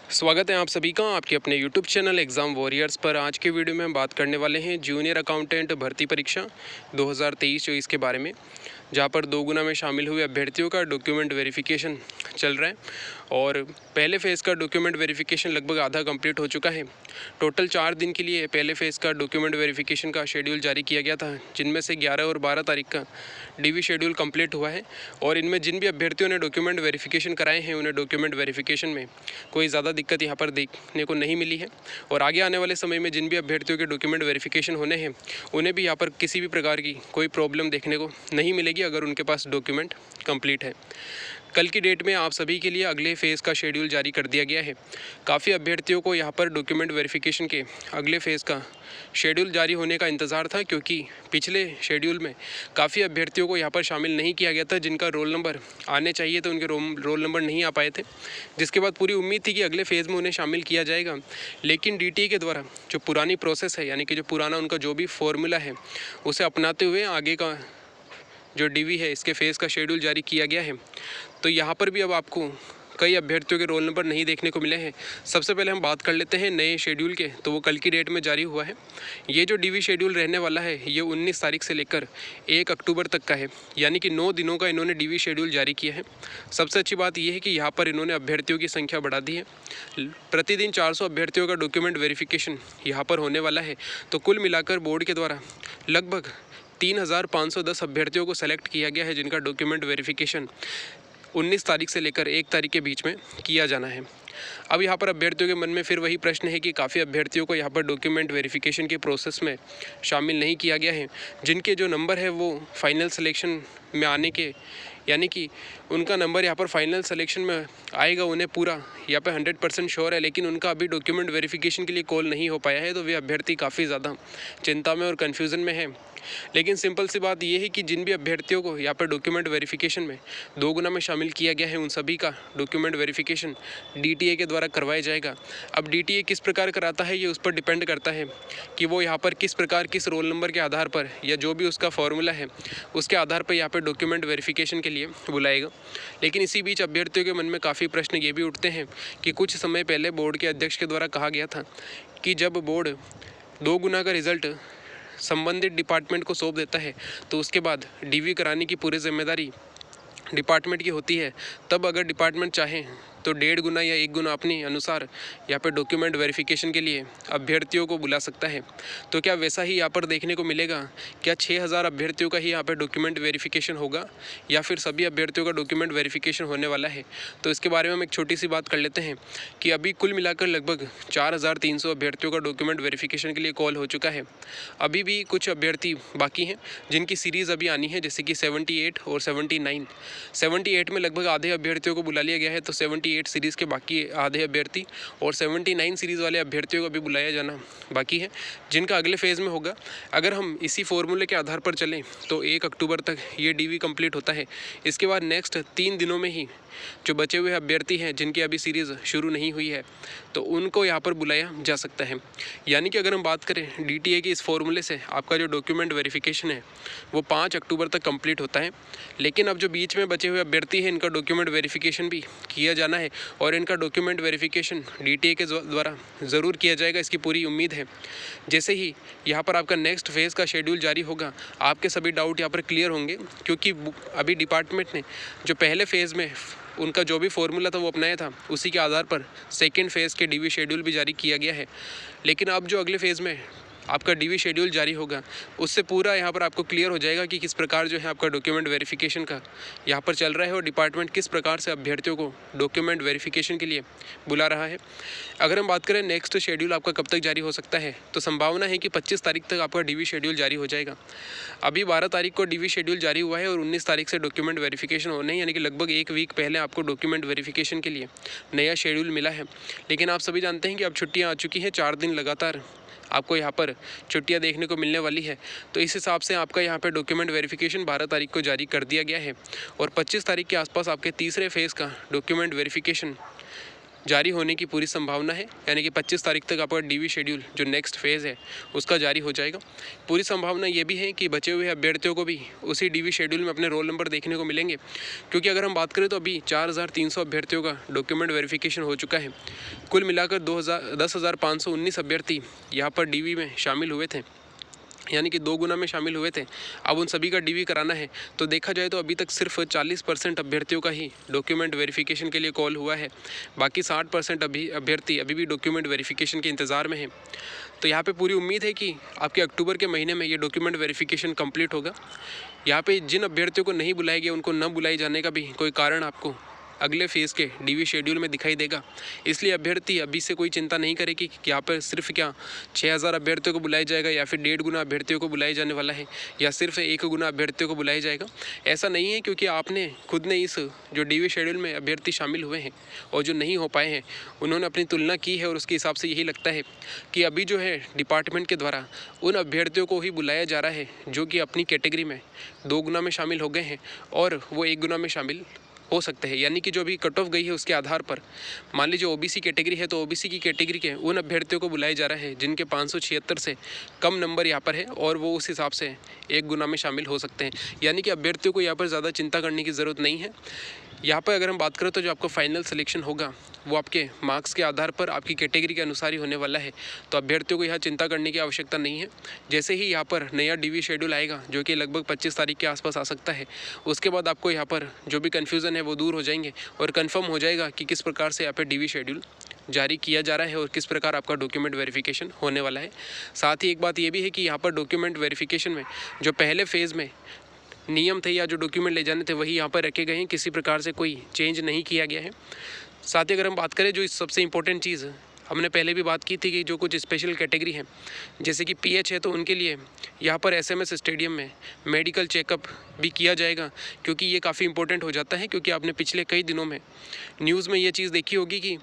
स्वागत है आप सभी का आपके अपने यूट्यूब चैनल एग्ज़ाम वॉरियर्स पर। आज के वीडियो में हम बात करने वाले हैं जूनियर अकाउंटेंट भर्ती परीक्षा 2023-24 के बारे में, जहां पर 2 गुना में शामिल हुए अभ्यर्थियों का डॉक्यूमेंट वेरिफिकेशन चल रहा है और पहले फ़ेज़ का डॉक्यूमेंट वेरिफिकेशन लगभग आधा कंप्लीट हो चुका है। टोटल 4 दिन के लिए पहले फ़ेज़ का डॉक्यूमेंट वेरिफिकेशन का शेड्यूल जारी किया गया था, जिनमें से 11 और 12 तारीख का डीवी शेड्यूल कंप्लीट हुआ है। और इनमें जिन भी अभ्यर्थियों ने डॉक्यूमेंट वेरिफिकेशन कराए हैं, उन्हें डॉक्यूमेंट वेरिफिकेशन में कोई ज़्यादा दिक्कत यहाँ पर देखने को नहीं मिली है। और आगे आने वाले समय में जिन भी अभ्यर्थियों के डॉक्यूमेंट वेरिफिकेशन होने हैं, उन्हें भी यहाँ पर किसी भी प्रकार की कोई प्रॉब्लम देखने को नहीं मिलेगी अगर उनके पास डॉक्यूमेंट कंप्लीट है। कल की डेट में आप सभी के लिए अगले फ़ेज़ का शेड्यूल जारी कर दिया गया है। काफ़ी अभ्यर्थियों को यहाँ पर डॉक्यूमेंट वेरिफिकेशन के अगले फ़ेज़ का शेड्यूल जारी होने का इंतज़ार था, क्योंकि पिछले शेड्यूल में काफ़ी अभ्यर्थियों को यहाँ पर शामिल नहीं किया गया था, जिनका रोल नंबर आने चाहिए थे, उनके रोल नंबर नहीं आ पाए थे, जिसके बाद पूरी उम्मीद थी कि अगले फ़ेज़ में उन्हें शामिल किया जाएगा। लेकिन डीटीए के द्वारा जो पुरानी प्रोसेस है, यानी कि जो पुराना उनका जो भी फॉर्मूला है, उसे अपनाते हुए आगे का जो डीवी है इसके फ़ेज़ का शेड्यूल जारी किया गया है। तो यहाँ पर भी अब आपको कई अभ्यर्थियों के रोल नंबर नहीं देखने को मिले हैं। सबसे पहले हम बात कर लेते हैं नए शेड्यूल के, तो वो कल की डेट में जारी हुआ है। ये जो डीवी शेड्यूल रहने वाला है, ये 19 तारीख से लेकर 1 अक्टूबर तक का है, यानी कि 9 दिनों का इन्होंने डीवी शेड्यूल जारी किया है। सबसे अच्छी बात यह है कि यहाँ पर इन्होंने अभ्यर्थियों की संख्या बढ़ा दी है। प्रतिदिन 400 अभ्यर्थियों का डॉक्यूमेंट वेरिफिकेशन यहाँ पर होने वाला है। तो कुल मिलाकर बोर्ड के द्वारा लगभग 3,510 अभ्यर्थियों को सेलेक्ट किया गया है, जिनका डॉक्यूमेंट वेरिफिकेशन 19 तारीख से लेकर 1 तारीख के बीच में किया जाना है। अब यहाँ पर अभ्यर्थियों के मन में फिर वही प्रश्न है कि काफ़ी अभ्यर्थियों को यहाँ पर डॉक्यूमेंट वेरिफिकेशन के प्रोसेस में शामिल नहीं किया गया है, जिनके जो नंबर है वो फाइनल सिलेक्शन में आने के, यानी कि उनका नंबर यहाँ पर फाइनल सिलेक्शन में आएगा, उन्हें पूरा यहाँ पर 100% श्योर है, लेकिन उनका अभी डॉक्यूमेंट वेरिफिकेशन के लिए कॉल नहीं हो पाया है। तो वे अभ्यर्थी काफ़ी ज़्यादा चिंता में और कन्फ्यूज़न में है। लेकिन सिंपल सी बात यह है कि जिन भी अभ्यर्थियों को यहाँ पर डॉक्यूमेंट वेरिफिकेशन में 2 गुना में शामिल किया गया है, उन सभी का डॉक्यूमेंट वेरिफिकेशन डीटीए के द्वारा करवाया जाएगा। अब डीटीए किस प्रकार कराता है, ये उस पर डिपेंड करता है कि वो यहाँ पर किस प्रकार किस रोल नंबर के आधार पर या जो भी उसका फॉर्मूला है उसके आधार पर यहाँ पर डॉक्यूमेंट वेरिफिकेशन के लिए बुलाएगा। लेकिन इसी बीच अभ्यर्थियों के मन में काफ़ी प्रश्न ये भी उठते हैं कि कुछ समय पहले बोर्ड के अध्यक्ष के द्वारा कहा गया था कि जब बोर्ड 2 गुना का रिज़ल्ट संबंधित डिपार्टमेंट को सौंप देता है, तो उसके बाद डीवी कराने की पूरी जिम्मेदारी डिपार्टमेंट की होती है। तब अगर डिपार्टमेंट चाहे तो 1.5 गुना या 1 गुना अपने अनुसार यहाँ पर डॉक्यूमेंट वेरिफिकेशन के लिए अभ्यर्थियों को बुला सकता है। तो क्या वैसा ही यहाँ पर देखने को मिलेगा? क्या 6,000 अभ्यर्थियों का ही यहाँ पर डॉक्यूमेंट वेरिफिकेशन होगा, या फिर सभी अभ्यर्थियों का डॉक्यूमेंट वेरिफिकेशन होने वाला है? तो इसके बारे में हम एक छोटी सी बात कर लेते हैं कि अभी कुल मिलाकर लगभग 4,300 अभ्यर्थियों का डॉक्यूमेंट वेरिफिकेशन के लिए कॉल हो चुका है। अभी भी कुछ अभ्यर्थी बाकी हैं जिनकी सीरीज़ अभी आनी है, जैसे कि 78 और 79। 78 में लगभग आधे अभ्यर्थियों को बुला लिया गया है, तो 78 सीरीज़ के बाकी आधे अभ्यर्थी और 79 सीरीज़ वाले अभ्यर्थियों को भी बुलाया जाना बाकी है, जिनका अगले फ़ेज़ में होगा। अगर हम इसी फॉर्मूले के आधार पर चलें तो 1 अक्टूबर तक ये डीवी कंप्लीट होता है। इसके बाद नेक्स्ट 3 दिनों में ही जो बचे हुए अभ्यर्थी हैं जिनकी अभी सीरीज़ शुरू नहीं हुई है, तो उनको यहाँ पर बुलाया जा सकता है। यानी कि अगर हम बात करें डीटीए के इस फॉर्मूले से आपका जो डॉक्यूमेंट वेरिफिकेशन है वो 5 अक्टूबर तक कंप्लीट होता है। लेकिन अब जो बीच में बचे हुए अभ्यर्थी हैं, इनका डॉक्यूमेंट वेरिफिकेशन भी किया जाना है और इनका डॉक्यूमेंट वेरिफिकेशन डीटीए के द्वारा ज़रूर किया जाएगा, इसकी पूरी उम्मीद है। जैसे ही यहाँ पर आपका नेक्स्ट फेज़ का शेड्यूल जारी होगा, आपके सभी डाउट यहाँ पर क्लियर होंगे, क्योंकि अभी डिपार्टमेंट ने जो पहले फ़ेज़ में उनका जो भी फॉर्मूला था वो अपनाया था, उसी के आधार पर सेकेंड फ़ेज़ के डीवी शेड्यूल भी जारी किया गया है। लेकिन अब जो अगले फ़ेज़ में आपका डीवी शेड्यूल जारी होगा, उससे पूरा यहाँ पर आपको क्लियर हो जाएगा कि किस प्रकार जो है आपका डॉक्यूमेंट वेरिफिकेशन का यहाँ पर चल रहा है और डिपार्टमेंट किस प्रकार से अभ्यर्थियों को डॉक्यूमेंट वेरिफिकेशन के लिए बुला रहा है। अगर हम बात करें नेक्स्ट शेड्यूल आपका कब तक जारी हो सकता है, तो संभावना है कि 25 तारीख तक आपका डीवी शेड्यूल जारी हो जाएगा। अभी 12 तारीख को डीवी शेड्यूल जारी हुआ है और 19 तारीख से डॉक्यूमेंट वेरिफिकेशन होने हैं, यानी कि लगभग 1 वीक पहले आपको डॉक्यूमेंट वेरिफिकेशन के लिए नया शेड्यूल मिला है। लेकिन आप सभी जानते हैं कि अब छुट्टियाँ आ चुकी हैं, 4 दिन लगातार आपको यहाँ पर छुट्टियाँ देखने को मिलने वाली है। तो इस हिसाब से आपका यहाँ पे डॉक्यूमेंट वेरिफिकेशन 12 तारीख को जारी कर दिया गया है और 25 तारीख के आसपास आपके तीसरे फेज़ का डॉक्यूमेंट वेरिफिकेशन जारी होने की पूरी संभावना है, यानी कि 25 तारीख तक आपका डीवी शेड्यूल जो नेक्स्ट फेज़ है उसका जारी हो जाएगा। पूरी संभावना ये भी है कि बचे हुए अभ्यर्थियों को भी उसी डीवी शेड्यूल में अपने रोल नंबर देखने को मिलेंगे, क्योंकि अगर हम बात करें तो अभी 4300 अभ्यर्थियों का डॉक्यूमेंट वेरिफिकेशन हो चुका है। कुल मिलाकर 10,519 अभ्यर्थी यहाँ पर डीवी में शामिल हुए थे, यानी कि 2 गुना में शामिल हुए थे। अब उन सभी का डीवी कराना है, तो देखा जाए तो अभी तक सिर्फ 40% अभ्यर्थियों का ही डॉक्यूमेंट वेरिफिकेशन के लिए कॉल हुआ है। बाकी 60% अभ्यर्थी अभी भी डॉक्यूमेंट वेरिफिकेशन के इंतज़ार में हैं। तो यहाँ पे पूरी उम्मीद है कि आपके अक्टूबर के महीने में ये डॉक्यूमेंट वेरिफिकेशन कंप्लीट होगा। यहाँ पे जिन अभ्यर्थियों को नहीं बुलाया गया उनको न बुलाई जाने का भी कोई कारण आपको अगले फेज़ के डीवी शेड्यूल में दिखाई देगा। इसलिए अभ्यर्थी अभी से कोई चिंता नहीं करे कि यहाँ पर सिर्फ क्या 6000 अभ्यर्थियों को बुलाया जाएगा या फिर 1.5 गुना अभ्यर्थियों को बुलाया जाने वाला है या सिर्फ 1 गुना अभ्यर्थियों को बुलाया जाएगा। ऐसा नहीं है, क्योंकि आपने खुद ने इस जो डीवी शेड्यूल में अभ्यर्थी शामिल हुए हैं और जो नहीं हो पाए हैं उन्होंने अपनी तुलना की है, और उसके हिसाब से यही लगता है कि अभी जो है डिपार्टमेंट के द्वारा उन अभ्यर्थियों को ही बुलाया जा रहा है जो कि अपनी कैटेगरी में 2 गुना में शामिल हो गए हैं और वो 1 गुना में शामिल हो सकते हैं। यानी कि जो भी कट ऑफ गई है उसके आधार पर मान लीजिए ओबीसी कैटेगरी है तो ओबीसी की कैटेगरी के उन अभ्यर्थियों को बुलाया जा रहा है जिनके 576 से कम नंबर यहाँ पर है, और वो उस हिसाब से 1 गुना में शामिल हो सकते हैं। यानी कि अभ्यर्थियों को यहाँ पर ज़्यादा चिंता करने की ज़रूरत नहीं है। यहाँ पर अगर हम बात करें तो जो आपका फाइनल सिलेक्शन होगा वो आपके मार्क्स के आधार पर आपकी कैटेगरी के अनुसार ही होने वाला है, तो अभ्यर्थियों को यहाँ चिंता करने की आवश्यकता नहीं है। जैसे ही यहाँ पर नया डीवी शेड्यूल आएगा जो कि लगभग 25 तारीख के आसपास आ सकता है, उसके बाद आपको यहाँ पर जो भी कन्फ्यूज़न है वो दूर हो जाएंगे और कन्फर्म हो जाएगा कि किस प्रकार से यहाँ पर डीवी शेड्यूल जारी किया जा रहा है और किस प्रकार आपका डॉक्यूमेंट वेरिफिकेशन होने वाला है। साथ ही एक बात ये भी है कि यहाँ पर डॉक्यूमेंट वेरिफिकेशन में जो पहले फेज़ में नियम थे या जो डॉक्यूमेंट ले जाने थे वही यहाँ पर रखे गए हैं, किसी प्रकार से कोई चेंज नहीं किया गया है। साथ ही अगर हम बात करें जो इस सबसे इम्पोर्टेंट चीज़ हमने पहले भी बात की थी कि जो कुछ स्पेशल कैटेगरी हैं जैसे कि पीएच है, तो उनके लिए यहाँ पर एसएमएस स्टेडियम में मेडिकल चेकअप भी किया जाएगा, क्योंकि ये काफ़ी इंपॉर्टेंट हो जाता है। क्योंकि आपने पिछले कई दिनों में न्यूज़ में ये चीज़ देखी होगी कि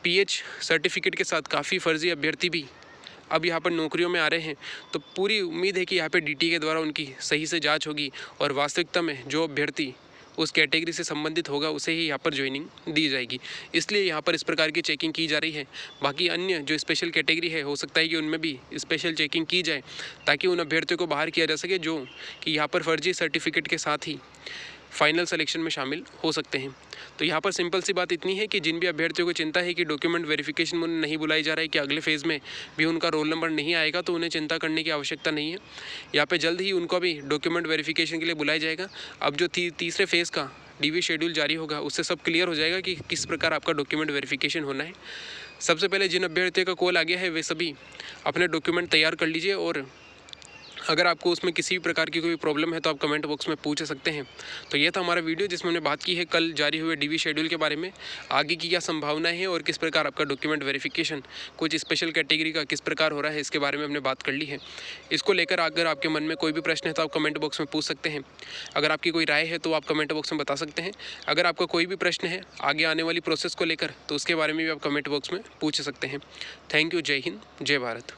पीएच सर्टिफिकेट के साथ काफ़ी फर्जी अभ्यर्थी भी अब यहाँ पर नौकरियों में आ रहे हैं। तो पूरी उम्मीद है कि यहाँ पे डीटी के द्वारा उनकी सही से जांच होगी और वास्तविकता में जो अभ्यर्थी उस कैटेगरी से संबंधित होगा उसे ही यहाँ पर ज्वाइनिंग दी जाएगी। इसलिए यहाँ पर इस प्रकार की चेकिंग की जा रही है। बाकी अन्य जो स्पेशल कैटेगरी है हो सकता है कि उनमें भी स्पेशल चेकिंग की जाए ताकि उन अभ्यर्थियों को बाहर किया जा सके जो कि यहाँ पर फर्जी सर्टिफिकेट के साथ ही फाइनल सिलेक्शन में शामिल हो सकते हैं। तो यहाँ पर सिंपल सी बात इतनी है कि जिन भी अभ्यर्थियों को चिंता है कि डॉक्यूमेंट वेरिफिकेशन में उन्हें नहीं बुलाई जा रहा है कि अगले फेज़ में भी उनका रोल नंबर नहीं आएगा, तो उन्हें चिंता करने की आवश्यकता नहीं है। यहाँ पे जल्द ही उनको भी डॉक्यूमेंट वेरिफिकेशन के लिए बुलाया जाएगा। अब जो तीसरे फेज़ का डीवी शेड्यूल जारी होगा उससे सब क्लियर हो जाएगा कि किस प्रकार आपका डॉक्यूमेंट वेरिफिकेशन होना है। सबसे पहले जिन अभ्यर्थियों का कॉल आ गया है वे सभी अपने डॉक्यूमेंट तैयार कर लीजिए, और अगर आपको उसमें किसी भी प्रकार की कोई प्रॉब्लम है तो आप कमेंट बॉक्स में पूछ सकते हैं। तो ये था हमारा वीडियो जिसमें हमने बात की है कल जारी हुए डीवी शेड्यूल के बारे में, आगे की क्या संभावनाएं हैं और किस प्रकार आपका डॉक्यूमेंट वेरिफिकेशन कुछ स्पेशल कैटेगरी का किस प्रकार हो रहा है, इसके बारे में हमने बात कर ली है। इसको लेकर अगर आपके मन में कोई भी प्रश्न है तो आप कमेंट बॉक्स में पूछ सकते हैं। अगर आपकी कोई राय है तो आप कमेंट बॉक्स में बता सकते हैं। अगर आपका कोई भी प्रश्न है आगे आने वाली प्रोसेस को लेकर तो उसके बारे में भी आप कमेंट बॉक्स में पूछ सकते हैं। Thank you. जय हिंद, जय भारत।